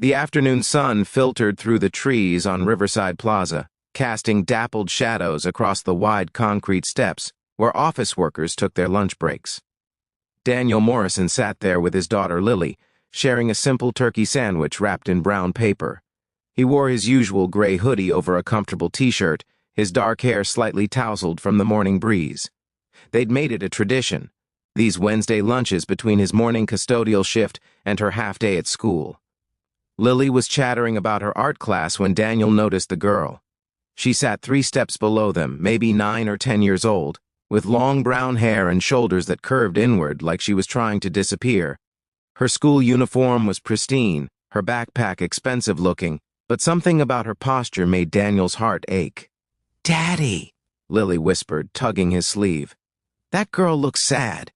The afternoon sun filtered through the trees on Riverside Plaza, casting dappled shadows across the wide concrete steps where office workers took their lunch breaks. Daniel Morrison sat there with his daughter Lily, sharing a simple turkey sandwich wrapped in brown paper. He wore his usual gray hoodie over a comfortable t-shirt, his dark hair slightly tousled from the morning breeze. They'd made it a tradition, these Wednesday lunches between his morning custodial shift and her half-day at school. Lily was chattering about her art class when Daniel noticed the girl. She sat 3 steps below them, maybe 9 or 10 years old, with long brown hair and shoulders that curved inward like she was trying to disappear. Her school uniform was pristine, her backpack expensive-looking, but something about her posture made Daniel's heart ache. "Daddy," Lily whispered, tugging his sleeve. "That girl looks sad."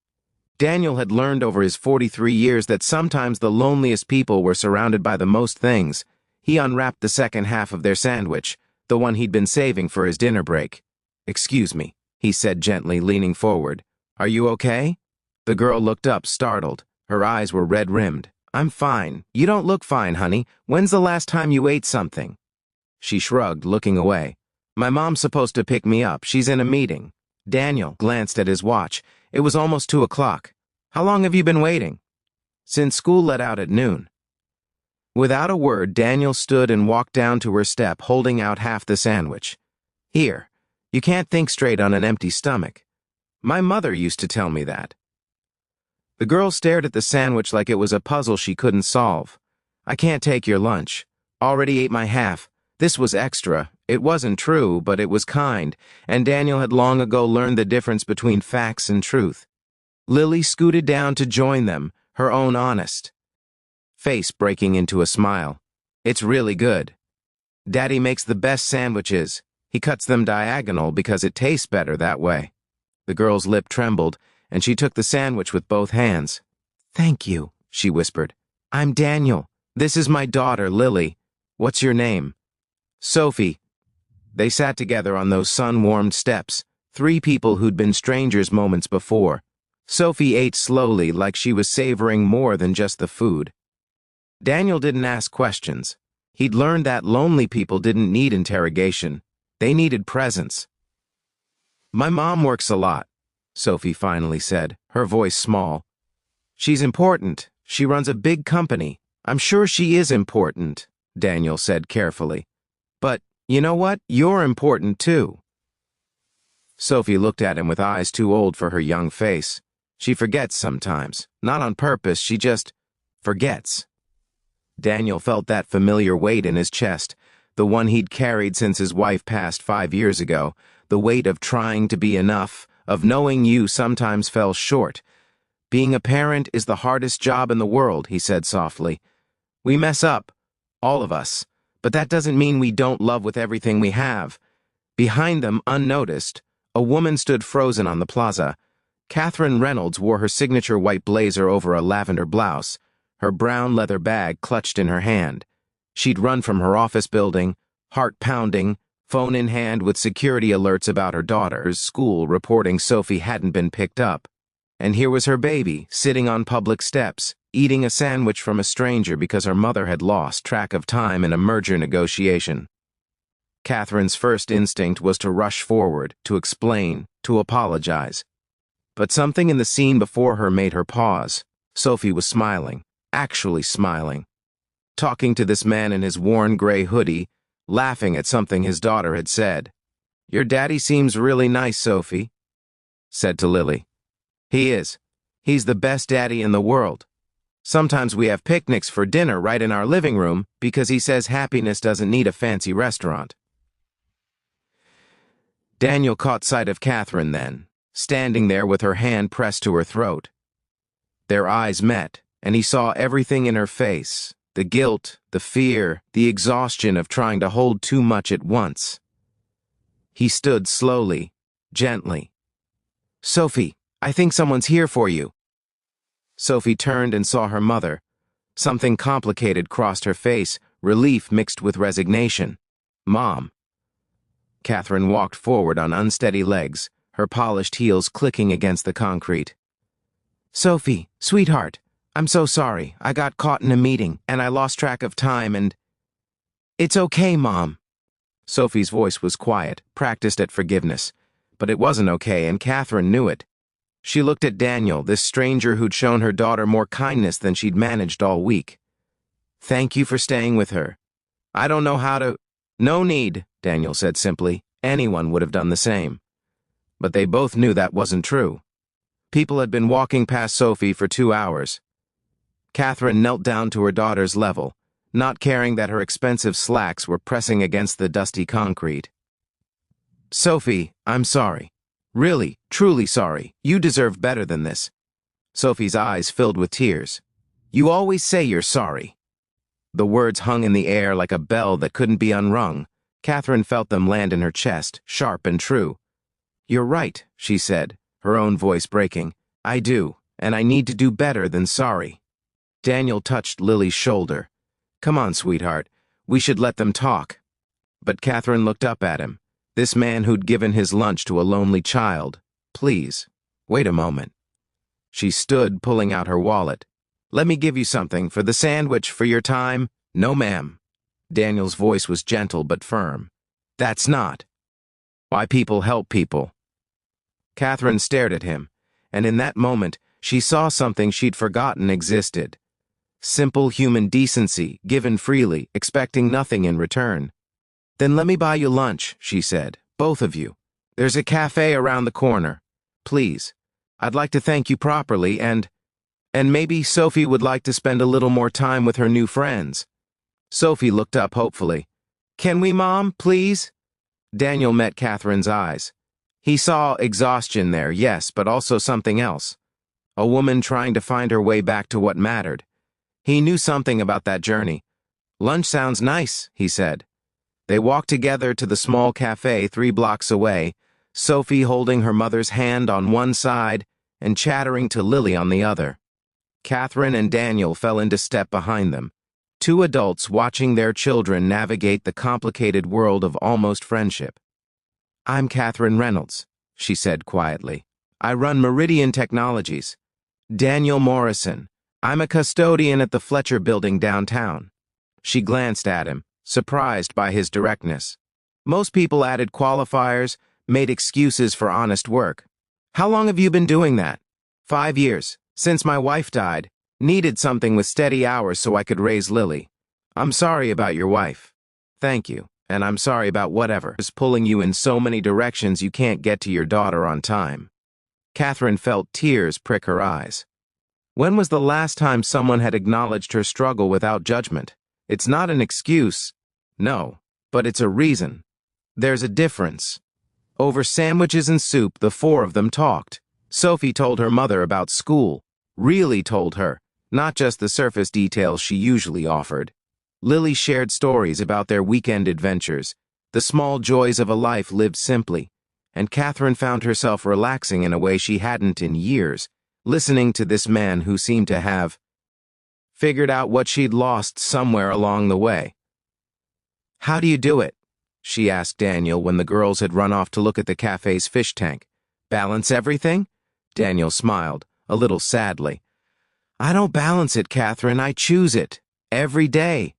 Daniel had learned over his 43 years that sometimes the loneliest people were surrounded by the most things. He unwrapped the second half of their sandwich, the one he'd been saving for his dinner break. "Excuse me," he said gently, leaning forward. "Are you okay?" The girl looked up, startled. Her eyes were red-rimmed. "I'm fine. You don't look fine, honey. When's the last time you ate something?" She shrugged, looking away. "My mom's supposed to pick me up. She's in a meeting." Daniel glanced at his watch. It was almost 2 o'clock. "How long have you been waiting?" "Since school let out at noon." Without a word, Daniel stood and walked down to her step, holding out half the sandwich. "Here, you can't think straight on an empty stomach. My mother used to tell me that." The girl stared at the sandwich like it was a puzzle she couldn't solve. "I can't take your lunch. Already ate my half. This was extra. It wasn't true, but it was kind, and Daniel had long ago learned the difference between facts and truth." Lily scooted down to join them, her own honest face breaking into a smile. "It's really good. Daddy makes the best sandwiches. He cuts them diagonal because it tastes better that way." The girl's lip trembled, and she took the sandwich with both hands. "Thank you," she whispered. "I'm Daniel. This is my daughter, Lily. What's your name?" "Sophie." They sat together on those sun-warmed steps, 3 people who'd been strangers moments before. Sophie ate slowly, like she was savoring more than just the food. Daniel didn't ask questions. He'd learned that lonely people didn't need interrogation. They needed presence. "My mom works a lot," Sophie finally said, her voice small. "She's important. She runs a big company. I'm sure she is important," Daniel said carefully. "But, you know what? You're important too." Sophie looked at him with eyes too old for her young face. She forgets sometimes. Not on purpose, she just forgets. Daniel felt that familiar weight in his chest, the one he'd carried since his wife passed 5 years ago, the weight of trying to be enough, of knowing you sometimes fell short. "Being a parent is the hardest job in the world," he said softly. "We mess up, all of us, but that doesn't mean we don't love with everything we have." Behind them, unnoticed, a woman stood frozen on the plaza. Catherine Reynolds wore her signature white blazer over a lavender blouse, her brown leather bag clutched in her hand. She'd run from her office building, heart pounding, phone in hand with security alerts about her daughter's school reporting Sophie hadn't been picked up. And here was her baby, sitting on public steps, eating a sandwich from a stranger because her mother had lost track of time in a merger negotiation. Catherine's first instinct was to rush forward, to explain, to apologize. But something in the scene before her made her pause. Sophie was smiling, actually smiling, talking to this man in his worn gray hoodie, laughing at something his daughter had said. "Your daddy seems really nice, Sophie," said to Lily. "He is. He's the best daddy in the world. Sometimes we have picnics for dinner right in our living room because he says happiness doesn't need a fancy restaurant." Daniel caught sight of Catherine then, standing there with her hand pressed to her throat. Their eyes met, and he saw everything in her face, the guilt, the fear, the exhaustion of trying to hold too much at once. He stood slowly, gently. "Sophie, I think someone's here for you." Sophie turned and saw her mother. Something complicated crossed her face, relief mixed with resignation. "Mom." Catherine walked forward on unsteady legs, her polished heels clicking against the concrete. "Sophie, sweetheart, I'm so sorry. I got caught in a meeting, and I lost track of time and... It's okay, Mom. Sophie's voice was quiet, practiced at forgiveness. But it wasn't okay, and Catherine knew it. She looked at Daniel, this stranger who'd shown her daughter more kindness than she'd managed all week. Thank you for staying with her. I don't know how to... No need, Daniel said simply. Anyone would have done the same. But they both knew that wasn't true. People had been walking past Sophie for 2 hours. Catherine knelt down to her daughter's level, not caring that her expensive slacks were pressing against the dusty concrete. Sophie, I'm sorry. Really, truly sorry. You deserve better than this. Sophie's eyes filled with tears. You always say you're sorry. The words hung in the air like a bell that couldn't be unrung. Catherine felt them land in her chest, sharp and true. You're right, she said, her own voice breaking. I do, and I need to do better than sorry. Daniel touched Lily's shoulder. Come on, sweetheart. We should let them talk. But Catherine looked up at him. This man who'd given his lunch to a lonely child. Please, wait a moment. She stood, pulling out her wallet. Let me give you something for the sandwich, for your time. No, ma'am. Daniel's voice was gentle but firm. That's not why people help people. Catherine stared at him, and in that moment, she saw something she'd forgotten existed. Simple human decency, given freely, expecting nothing in return. Then let me buy you lunch, she said, both of you. There's a cafe around the corner. Please. I'd like to thank you properly, and maybe Sophie would like to spend a little more time with her new friends. Sophie looked up hopefully. Can we, Mom, please? Daniel met Catherine's eyes. He saw exhaustion there, yes, but also something else. A woman trying to find her way back to what mattered. He knew something about that journey. Lunch sounds nice, he said. They walked together to the small cafe 3 blocks away, Sophie holding her mother's hand on one side and chattering to Lily on the other. Catherine and Daniel fell into step behind them, 2 adults watching their children navigate the complicated world of almost friendship. I'm Catherine Reynolds, she said quietly. I run Meridian Technologies. Daniel Morrison. I'm a custodian at the Fletcher building downtown. She glanced at him, surprised by his directness. Most people added qualifiers, made excuses for honest work. How long have you been doing that? 5 years, since my wife died. Needed something with steady hours so I could raise Lily. I'm sorry about your wife. Thank you, and I'm sorry about whatever is pulling you in so many directions you can't get to your daughter on time. Catherine felt tears prick her eyes. When was the last time someone had acknowledged her struggle without judgment? It's not an excuse, no, but it's a reason. There's a difference. Over sandwiches and soup, the 4 of them talked. Sophie told her mother about school, really told her, not just the surface details she usually offered. Lily shared stories about their weekend adventures, the small joys of a life lived simply, and Catherine found herself relaxing in a way she hadn't in years, listening to this man who seemed to have figured out what she'd lost somewhere along the way. How do you do it? She asked Daniel when the girls had run off to look at the cafe's fish tank. Balance everything? Daniel smiled, a little sadly. I don't balance it, Catherine. I choose it. Every day.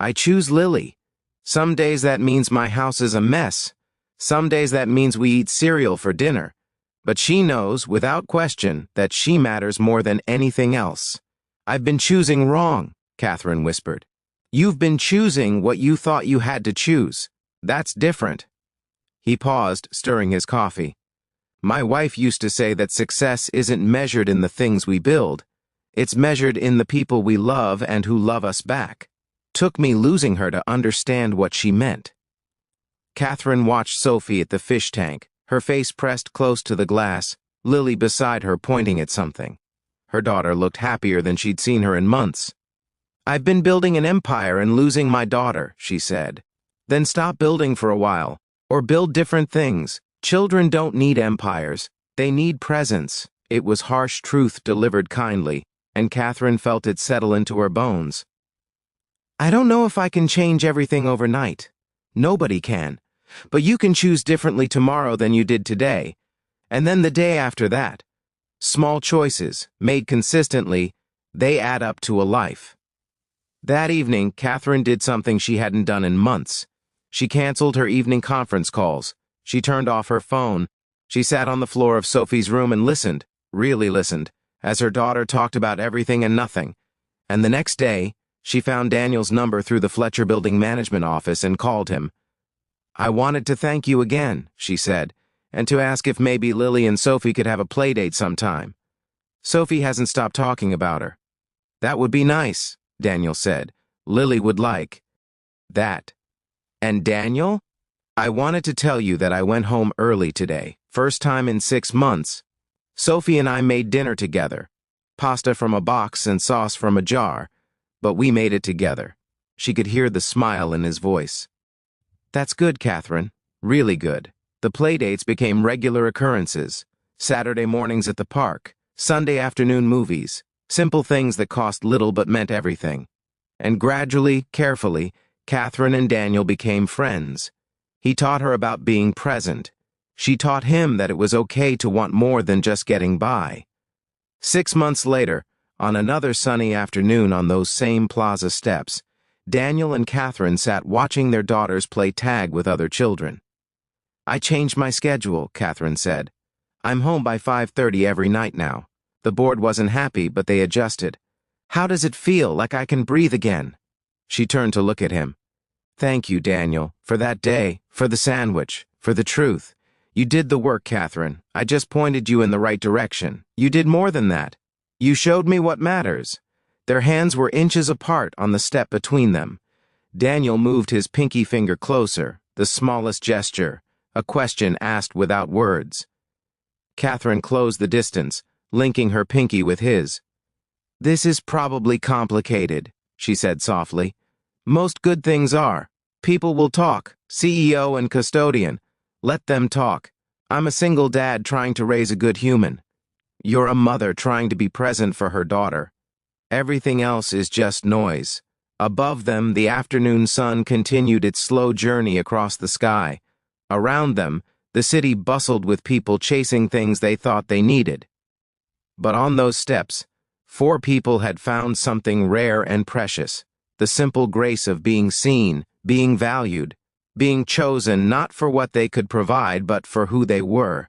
I choose Lily. Some days that means my house is a mess. Some days that means we eat cereal for dinner. But she knows, without question, that she matters more than anything else. I've been choosing wrong, Catherine whispered. You've been choosing what you thought you had to choose. That's different. He paused, stirring his coffee. My wife used to say that success isn't measured in the things we build. It's measured in the people we love and who love us back. Took me losing her to understand what she meant. Catherine watched Sophie at the fish tank, her face pressed close to the glass, Lily beside her pointing at something. Her daughter looked happier than she'd seen her in months. I've been building an empire and losing my daughter, she said. Then stop building for a while, or build different things. Children don't need empires. They need presence. It was harsh truth delivered kindly, and Catherine felt it settle into her bones. I don't know if I can change everything overnight. Nobody can. But you can choose differently tomorrow than you did today, and then the day after that. Small choices, made consistently, They add up to a life. That evening, Catherine did something she hadn't done in months. She canceled her evening conference calls. She turned off her phone. She sat on the floor of Sophie's room and listened, really listened, as her daughter talked about everything and nothing. And the next day, she found Daniel's number through the Fletcher Building management office and called him. "I wanted to thank you again," she said, "and to ask if maybe Lily and Sophie could have a play date sometime. Sophie hasn't stopped talking about her." "That would be nice," Daniel said. "Lily would like that." "And Daniel? I wanted to tell you that I went home early today, first time in 6 months. Sophie and I made dinner together. Pasta from a box and sauce from a jar, but we made it together." She could hear the smile in his voice. "That's good, Catherine. Really good." The playdates became regular occurrences. Saturday mornings at the park, Sunday afternoon movies, simple things that cost little but meant everything. And gradually, carefully, Catherine and Daniel became friends. He taught her about being present. She taught him that it was okay to want more than just getting by. 6 months later, on another sunny afternoon on those same plaza steps, Daniel and Catherine sat watching their daughters play tag with other children. "I changed my schedule," Catherine said. "I'm home by 5:30 every night now. The board wasn't happy, but they adjusted. How does it feel? Like I can breathe again?" She turned to look at him. "Thank you, Daniel, for that day, for the sandwich, for the truth. You did the work, Catherine. I just pointed you in the right direction. You did more than that. You showed me what matters." Their hands were inches apart on the step between them. Daniel moved his pinky finger closer, the smallest gesture, a question asked without words. Catherine closed the distance, linking her pinky with his. "This is probably complicated," she said softly. "Most good things are. People will talk, CEO and custodian. Let them talk. I'm a single dad trying to raise a good human. You're a mother trying to be present for her daughter. Everything else is just noise." Above them, the afternoon sun continued its slow journey across the sky. Around them, the city bustled with people chasing things they thought they needed. But on those steps, 4 people had found something rare and precious, the simple grace of being seen, being valued, being chosen not for what they could provide but for who they were.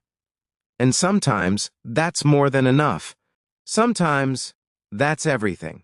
And sometimes, that's more than enough. Sometimes, that's everything.